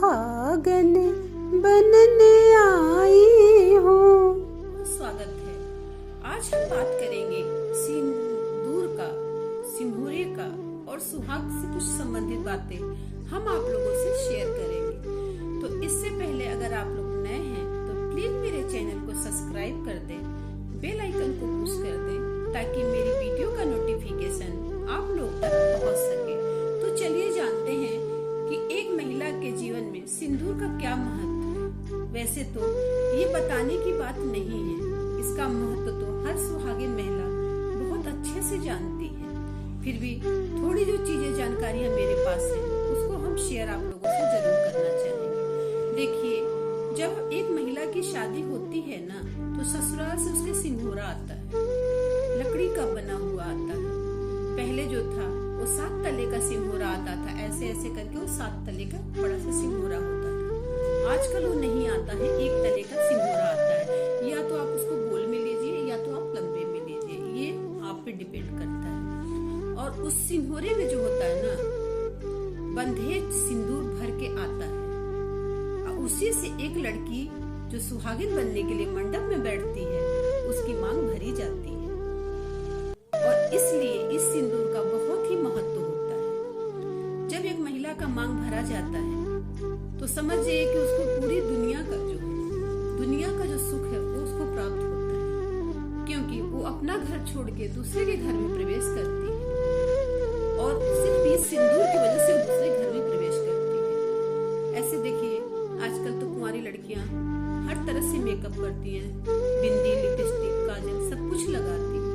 सुहागन बनने आई हूँ। स्वागत है। आज हम बात करेंगे सिंदूर का, सिंदूरे का और सुहाग से कुछ संबंधित बातें हम आप लोगों से शेयर करेंगे। तो इससे पहले अगर आप लोग नए हैं तो प्लीज मेरे चैनल को सब्सक्राइब कर दें, बेल आइकन को पुश कर दें ताकि मेरी वीडियो का नोटिफिकेशन आप लोग तक पहुंच सके। तो चलिए जानते हैं कि एक महिला के जीवन में सिंदूर का क्या महत्व है। वैसे तो ये बताने की बात नहीं है, इसका महत्व तो हर सुहागिन महिला बहुत अच्छे से जानती है। फिर भी थोड़ी जो चीजें जानकारियां मेरे पास है उसको हम शेयर आप लोगों से जरूर करना चाहेंगे। देखिए, जब एक महिला की शादी होती है ना तो ससुराल से उसके सिंदूरा आता है, लकड़ी का बना हुआ आता है। पहले जो था वो 7 तले का सिंदूरा आता था, ऐसे ऐसे करके वो 7 तले का बड़ा सा सिंदूरा होता था। आजकल वो नहीं आता है, 1 तले का सिंदूरा आता है। या तो आप उसको गोल में लीजिए या तो आप लंबे में लीजिए, ये आप पे डिपेंड करता है। और उस सिंदूरे में जो होता है ना, बंधे सिंदूर भर के आता है। उसी से एक लड़की जो सुहागिन बनने के लिए मंडप में बैठती है उसकी मांग भरी जाती है। और इसलिए इस सिंदूर का बहुत ही महत्व होता है। जब एक महिला का मांग भरा जाता है तो समझिए कि उसको पूरी दुनिया का जो सुख है वो उसको प्राप्त होता है, क्योंकि वो अपना घर छोड़ के दूसरे के घर में प्रवेश करती है और सिर्फ इस सिंदूर की वजह से वो दूसरे घर में प्रवेश करती है। ऐसे देखिए, आजकल तो कुंवारी लड़कियां हर तरह से मेकअप करती हैं, बिंदी, लिपस्टिक, काजल सब कुछ लगाती हैं,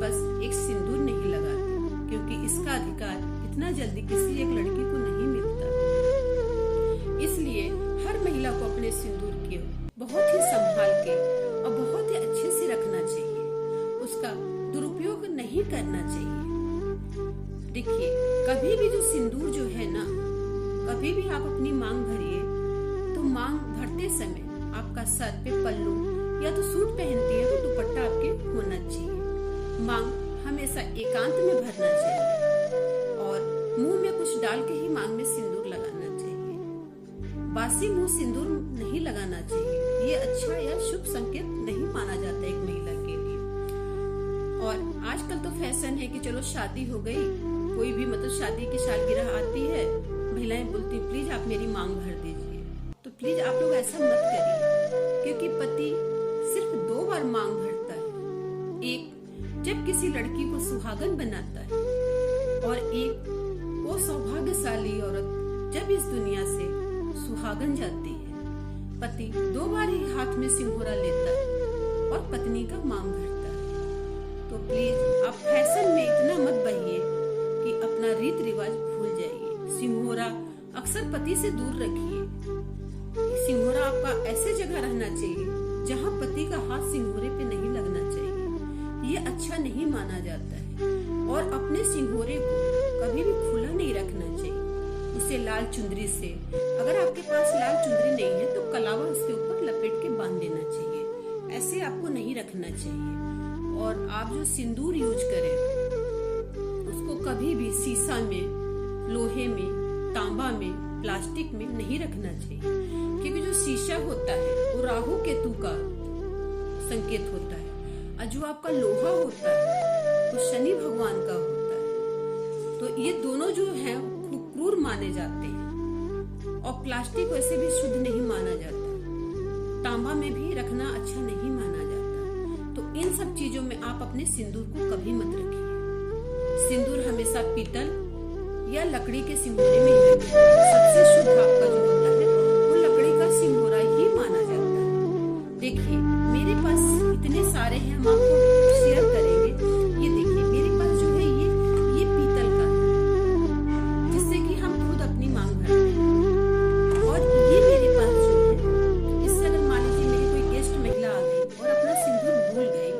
बस एक सिंदूर नहीं लगाती, क्योंकि इसका अधिकार इतना जल्दी किसी एक लड़की को नहीं मिलता। इसलिए हर महिला को अपने सिंदूर के बहुत ही संभाल के और बहुत ही अच्छे से रखना चाहिए, उसका दुरुपयोग नहीं करना चाहिए। देखिए, कभी भी जो सिंदूर जो है ना, कभी भी आप अपनी मांग भरिए तो मांग भरते समय आपका सर पे पल्लू या तो सूट पहनती है तो दुपट्टा आपके होना चाहिए। मांग हमेशा एकांत में भरना चाहिए और मुंह में कुछ डाल के ही मांग में सिंदूर लगाना चाहिए। बासी मुंह सिंदूर नहीं लगाना चाहिए, ये अच्छा या शुभ संकेत नहीं माना जाता एक महिला के लिए। और आजकल तो फैशन है कि चलो शादी हो गई, कोई भी मतलब शादी की सालगिरह आती है, महिलाएं बोलती प्लीज आप मेरी मांग भर दीजिए। तो प्लीज आप लोग ऐसा मत करिए, क्योंकि पति सिर्फ 2 बार मांग भरता है। एक जब किसी लड़की को सुहागन बनाता है और एक वो सौभाग्यशाली औरत जब इस दुनिया से सुहागन जाती है। पति 2 बार ही हाथ में सिंदूरा लेता है और पत्नी का मांग भरता है। तो प्लीज आप फैशन में इतना मत बहिए कि अपना रीत रिवाज भूल जाइए। सिंदूरा अक्सर पति से दूर रखिए। सिंदूरा आपका ऐसे जगह रहना चाहिए जहाँ पति का हाथ सिंदूरे पे नहीं लगना चाहिए, ये अच्छा नहीं माना जाता है। और अपने सिंदूरे को कभी भी खुला नहीं रखना चाहिए, उसे लाल चुंदरी से, अगर आपके पास लाल चुंदरी नहीं है तो कलावा उसके ऊपर लपेट के बांध देना चाहिए, ऐसे आपको नहीं रखना चाहिए। और आप जो सिंदूर यूज करें उसको कभी भी शीशा में, लोहे में, तांबा में, प्लास्टिक में नहीं रखना चाहिए, क्योंकि जो शीशा होता है वो राहु केतु का संकेत होता है और जो आपका लोहा होता है वो शनि भगवान का होता है। तो ये दोनों जो हैं क्रूर माने जाते हैं और प्लास्टिक वैसे भी शुद्ध नहीं माना जाता, तांबा में भी रखना अच्छा नहीं माना जाता। तो इन सब चीजों में आप अपने सिंदूर को कभी मत रखिए। सिंदूर हमेशा पीतल या लकड़ी के सिंदूरे में ही रखिए। सबसे शुद्ध आपका जो होता है वो लकड़ी का सिंदूरा ही माना जाता है। देखिए, मेरे पास इतने सारे हैं, हम आपको शेयर करेंगे। ये देखिए, मेरे पास जो है ये पीतल का है, जिससे कि हम खुद अपनी मांग भरते हैं। और ये मेरे पास जो है, इससे अगर मान लीजिए मेरी कोई गेस्ट महिला आ गई और अपना सिंदूर भूल गई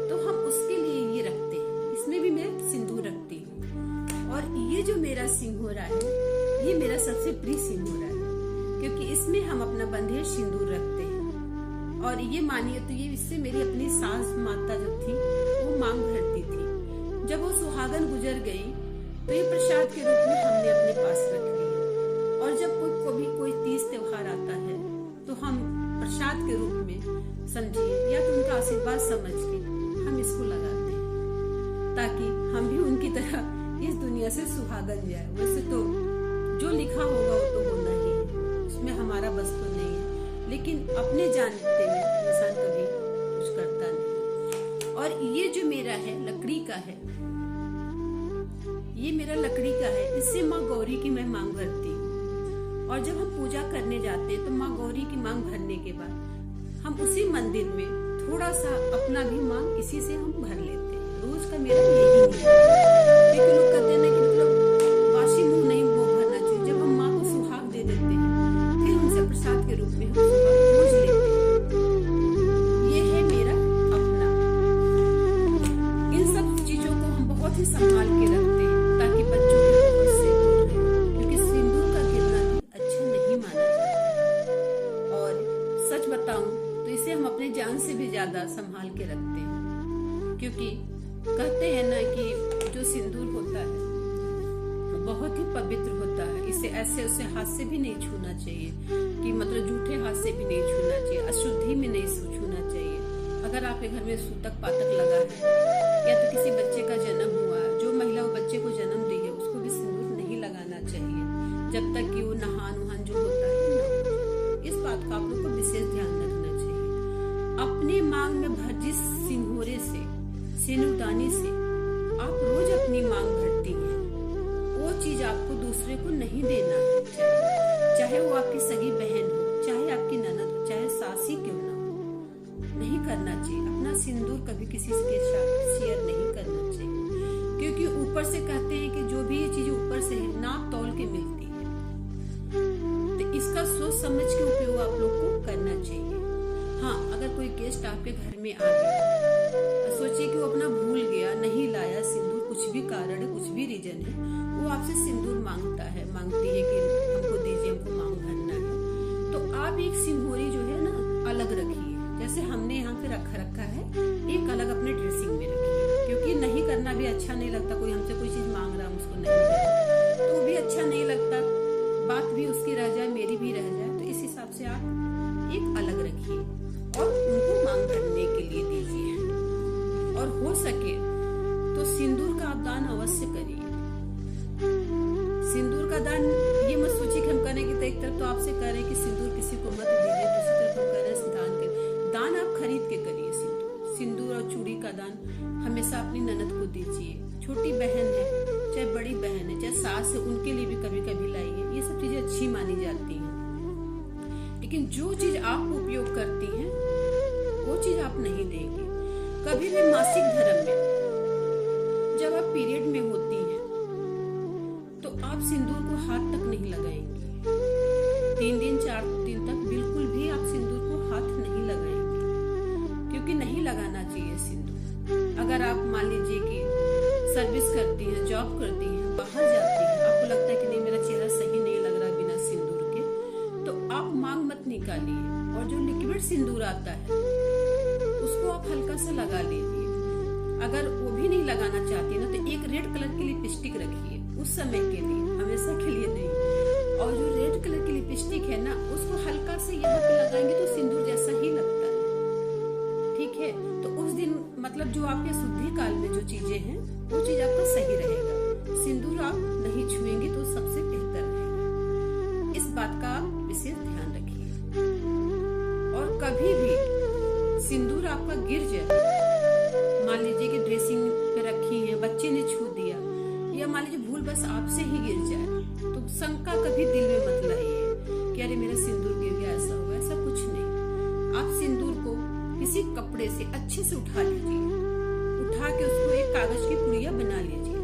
तो हम उसके लिए ये रखते हैं, इसमें भी मैं सिंदूर रखती हूँ। और ये जो मेरा सिंदूरा है ये मेरा सबसे प्रिय सिंदूरा है, क्योंकि इसमें हम अपना बंधेज सिंदूर रखते हैं। और ये मानिए तो ये इससे मेरी अपनी सास माता जो थी वो मांग भरती थी। जब वो सुहागन गुजर गई तो ये प्रसाद के रूप में हमने अपने पास रख लिया। और जब कोई प्रसाद के रूप में समझिए या तो उनका आशीर्वाद समझ के हम इसको लगाते हैं, ताकि हम भी उनकी तरह इस दुनिया से सुहागन जाए। वैसे तो जो लिखा होगा वो तो होना ही है, उसमें हमारा बस तो नहीं है, लेकिन अपने जानते में इंसान कभी कुछ करता नहीं। और ये जो मेरा है लकड़ी का है, ये मेरा लकड़ी का है, इससे माँ गौरी की मैं मांग भरती हूँ। और जब हम पूजा करने जाते हैं तो माँ गौरी की मांग भरने के बाद हम उसी मंदिर में थोड़ा सा अपना भी मांग इसी से हम भर लेते हैं। रोज का मेरा यही नियम है। क्योंकि लोग कहते हैं ना कि मतलब बासी मुंह नहीं वो भरना चाहिए। जब हम माँ को सुहाग दे देते हैं फिर उनसे प्रसाद के रूप में हम सुहाग रोज लेते हैं। ये है मेरा अपना। इन सब चीजों को हम बहुत ही संभाल के रखते हैं ताकि बच्चों के बहुत से दूर रहे, क्योंकि सिंदूर का गिरना भी अच्छा नहीं माना जाता। और सच बताऊं तो इसे हम अपने जान से भी ज्यादा संभाल के रखते हैं, क्योंकि कहते हैं ना कि जो सिंदूर होता है बहुत ही पवित्र होता है। इसे ऐसे उसे हाथ से भी नहीं छूना चाहिए, कि मतलब जूठे हाथ से भी नहीं छूना चाहिए, अशुद्धि में नहीं छूना चाहिए। अगर आपके घर में सूतक पातक लगा है या तो किसी बच्चे का जन्म हुआ, जो महिला वो बच्चे को जन्म दी है उसको भी सिंदूर नहीं लगाना चाहिए जब तक कि वो नहान वहान जो होता है ना। इस बात का आप लोग को विशेष ध्यान रखना चाहिए। अपने मांग में भर सिंदूरे से, सिंदूरदानी से आप रोज अपनी मांग भरती हैं, वो चीज आपको दूसरे को नहीं देना है। चाहे वो आपकी सगी बहन हो, चाहे आपकी ननद हो, चाहे सासी क्यों ना हो, नहीं करना चाहिए। अपना सिंदूर कभी किसी के साथ शेयर नहीं करना चाहिए, क्योंकि ऊपर से कहते हैं कि जो भी ये चीज ऊपर से है नाप तौल के मिलती है, तो इसका सोच समझ के उपयोग आप लोग को करना चाहिए। हाँ, अगर कोई गेस्ट आपके घर में आ गया, सोचिए कि वो अपना भूल गया, नहीं लाया सिंदूर, कुछ भी कारण है, कुछ भी रीजन है, वो आपसे सिंदूर मांगता है, मांगती है कि हमको दीजिए, हमको मांग भरना है, तो आप एक सिंदूरी जो है ना अलग रखिए। जैसे हमने यहाँ पे रखा है, एक अलग अपने ड्रेसिंग में रखिए, क्योंकि नहीं करना भी अच्छा नहीं लगता। कोई हमसे कोई चीज मांग रहा है, हम उसको नहीं दे रहे तो भी अच्छा नहीं लगता, बात भी उसकी रह जाए, मेरी भी रह जाए। तो इस हिसाब से आप एक अलग रखिए और उनको मांग भरने के लिए दीजिए। और हो सके तो सिंदूर का आप दान अवश्य करिए। सिंदूर का दान ये मत सोचिए कि हम करेंगे तो एक तरफ तो आपसे कह रहे हैं कि सिंदूर किसी को मत दीजिए, दूसरी तरफ हम कह रहे हैं दान करिए। दान आप खरीद के करिए। सिंदूर और चूड़ी का दान हमेशा अपनी ननद को दीजिए। छोटी बहन है, चाहे बड़ी बहन है, चाहे सास है, उनके लिए भी कभी कभी लाइए। ये सब चीजें अच्छी मानी जाती हैं। लेकिन जो चीज आप उपयोग करती हैं वो चीज आप नहीं देंगे। कभी भी मासिक धर्म में जब आप पीरियड में होती हैं तो आप सिंदूर को हाथ तक नहीं लगाएंगे। 3 दिन 4 दिन तक बिल्कुल भी आप सिंदूर को हाथ नहीं लगाएंगे, क्योंकि नहीं लगाना चाहिए सिंदूर। अगर आप मान लीजिए कि सर्विस करती हैं, जॉब करती हैं, बाहर जाती हैं, आपको लगता है कि नहीं मेरा चेहरा सही नहीं लग रहा बिना सिंदूर के, तो आप मांग मत निकालिए। और जो लिक्विड सिंदूर आता है उसको आप हल्का सा लगा लीजिए। अगर वो भी नहीं लगाना चाहती ना तो एक रेड कलर की लिपस्टिक रखिए, उस समय के लिए, हमेशा के लिए नहीं। और जो रेड कलर की लिपस्टिक है ना उसको हल्का से यहाँ पे लगाएंगे तो सिंदूर जैसा ही लगता है। ठीक है, तो उस दिन मतलब जो आपके शुद्धि काल में जो चीजें हैं वो चीज आपका सही रहेगा। सिंदूर आप नहीं छुएंगे तो सबसे बेहतर रहेगा। इस बात का आप विशेष ध्यान रखिए। और कभी भी सिंदूर आपका गिर जाए, मान लीजिए कि ड्रेसिंग पे रखी है, बच्चे ने छू दिया, या मान लीजिए भूल बस आपसे ही गिर जाए, तो शंका कभी दिल में मत लाइए कि अरे मेरा सिंदूर गिर गया, ऐसा होगा। ऐसा कुछ नहीं। आप सिंदूर को किसी कपड़े से अच्छे से उठा लीजिए, उठा के उसको एक कागज की पुड़िया बना लीजिए।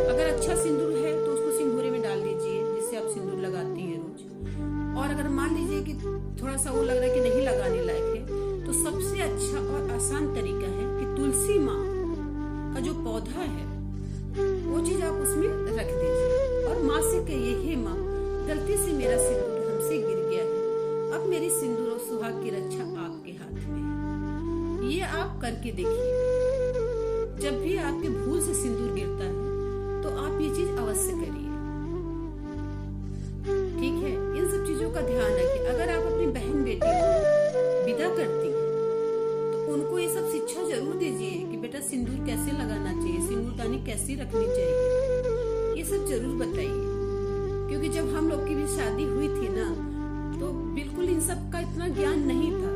अगर अच्छा सिंदूर है तो उसको सिंदूरे में डाल दीजिए, जिससे आप सिंदूर लगाती हैं रोज। और अगर मान लीजिए कि थोड़ा सा वो लग रहा है कि नहीं लगाने लायक है, तो सबसे अच्छा और आसान तरीका है कि तुलसी माँ का जो पौधा है वो चीज आप उसमें रख दीजिए और माँ से कहिए, हे माँ, गलती से मेरा सिंदूर हमसे गिर गया है, अब मेरी सिंदूर और सुहाग की रक्षा आपके हाथ में है। ये आप करके देखिए। जब भी आपके भूल से सिंदूर गिरता है तो आप ये चीज अवश्य करिए। ठीक है, इन सब चीजों चीजों का ध्यान रखिए। अगर आप अपनी बहन बेटी को विदा करती हैं तो उनको ये सब शिक्षा जरूर दीजिए कि बेटा सिंदूर कैसे लगाना चाहिए, सिंदूरदानी कैसी रखनी चाहिए, ये सब जरूर बताइए। क्योंकि जब हम लोग की भी शादी हुई थी ना, तो बिल्कुल इन सब का इतना ज्ञान नहीं था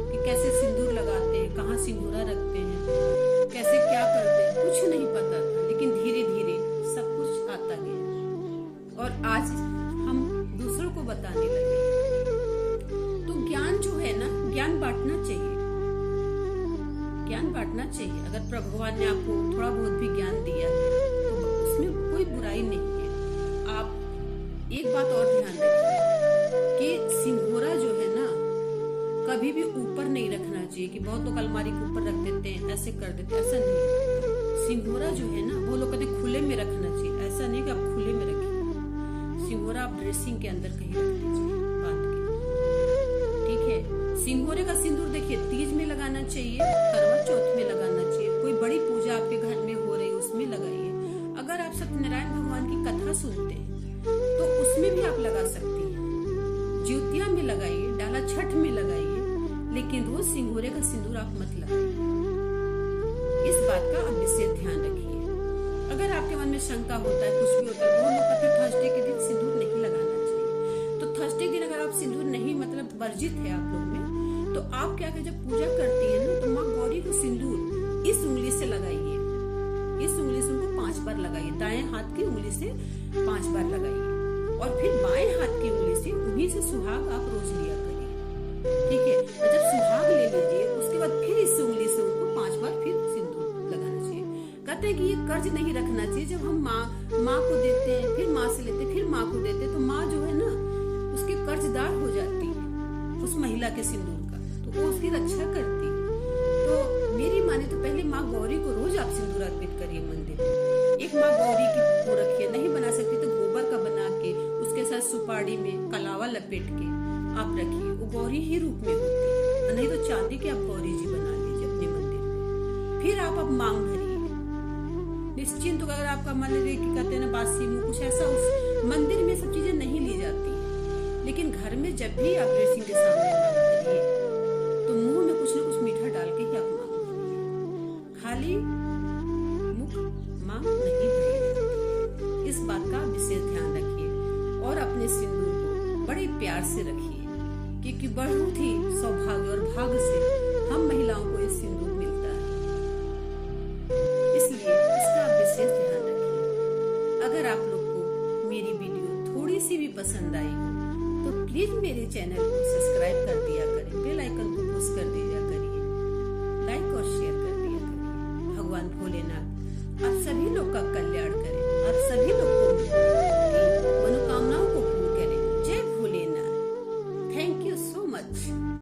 कि कैसे सिंदूर लगाते हैं, कहाँ सिंदूरा रखते हैं, कैसे क्या करते हैं, कुछ नहीं पता था। लेकिन धीरे धीरे सब कुछ आता गया और आज हम दूसरों को बताने लगे। तो ज्ञान जो है ना, ज्ञान बांटना चाहिए, ज्ञान बांटना चाहिए। अगर भगवान ने आपको थोड़ा बहुत भी ज्ञान दिया है तो उसमें कोई बुराई नहीं है। आप एक बात और ध्यान रखिए कि सिंघोरा जो है ना, कभी भी ऊपर नहीं रखना चाहिए कि बहुत लोग अलमारी के ऊपर रख देते हैं, ऐसे कर देते हैं, ऐसा नहीं। सिंघोरा जो है ना, वो लोग कहते हैं खुले में रखना चाहिए, ऐसा नहीं कि आप खुले में रखिए। सिंघोरा आप ड्रेसिंग के अंदर कहीं रख दीजिए बांध के, ठीक है। सिंघोरे का सिंदूर देखिए तीज में लगाना चाहिए, करवा चौथ में लगाना चाहिए, कोई बड़ी पूजा आपके घर में हो रही है उसमें लगाइए। अगर आप सत्यनारायण भगवान की कथा सुनते हैं तो उसमें भी आप लगा सकती हैं, ज्योतिया में लगाइए, डाला छठ में लगाइए, लेकिन रोज सिंघोरे का सिंदूर आप मत लगाइए। इस बात का आप विशेष ध्यान रखिए। अगर आपके मन में शंका होता है, कुछ भी होता है, वो लोग कहते हैं थर्सडे के दिन सिंदूर नहीं लगाना चाहिए। तो थर्सडे के दिन अगर आप सिंदूर नहीं, मतलब वर्जित है आप लोग में, तो आप क्या करें, जब पूजा करती है ना, तो माँ गौरी को सिंदूर इस उंगली से लगाइए, इस उंगली से उनको 5 बार लगाइए, दाएं हाथ की उंगली से 5 बार लगाइए और फिर बाएं हाथ की उंगली से उन्हीं से सुहाग आप रोज लिया करिए, ठीक है। और जब सुहाग ले लीजिए उसके बाद फिर इस उंगली से उनको 5 बार फिर सिंदूर लगाना चाहिए। कहते हैं कि ये कर्ज नहीं रखना चाहिए। जब हम माँ को देते हैं, फिर माँ से लेते, फिर माँ को देते, तो माँ जो है ना उसके कर्जदार हो जाती है उस महिला के सिंदूर का, तो वो उसकी रक्षा करती है। तो मेरी माने तो पहले माँ गौरी को रोज आप सिंदूर अर्पित करिए मंदिर में। एक माँ गौरी की वो रखिए, नहीं बना सकती तो गोबर का बना के उसके साथ सुपारी में कलावा लपेट के आप रखिए, वो गौरी ही रूप में होती है। नहीं तो चांदी के आप गौरी जी बना लीजिए अपने मंदिर में। फिर आप अब मांग भरिए निश्चिंत। अगर आपका मन है कि कहते हैं ना बासी मुंह, कुछ ऐसा, उस मंदिर में सब चीजें नहीं ली जाती है, लेकिन घर में जब भी आप ड्रेसिंग के सामने मांग करिए तो मुंह में कुछ न कुछ मीठा डाल के ही आप मांग भरिए, खाली मुख मांग नहीं भरिए। इस बात का विशेष ध्यान रखिए और अपने सिंदूर को बड़े प्यार से रखिए, क्योंकि बहुत ही सौभाग्य और भाग्य से हम महिलाओं को ये सिंदूर मिलता है। इसलिए इसका विशेष ध्यान रखिए। अगर आप लोग को मेरी वीडियो थोड़ी सी भी पसंद आई हो तो प्लीज मेरे चैनल को सब्सक्राइब कर दिया करें, बेल आइकन को पुश कर दिया करिए, लाइक और शेयर कर दिया करिए। भगवान भोलेनाथ आप सभी लोग का कल्याण करें, आप सभी लोग को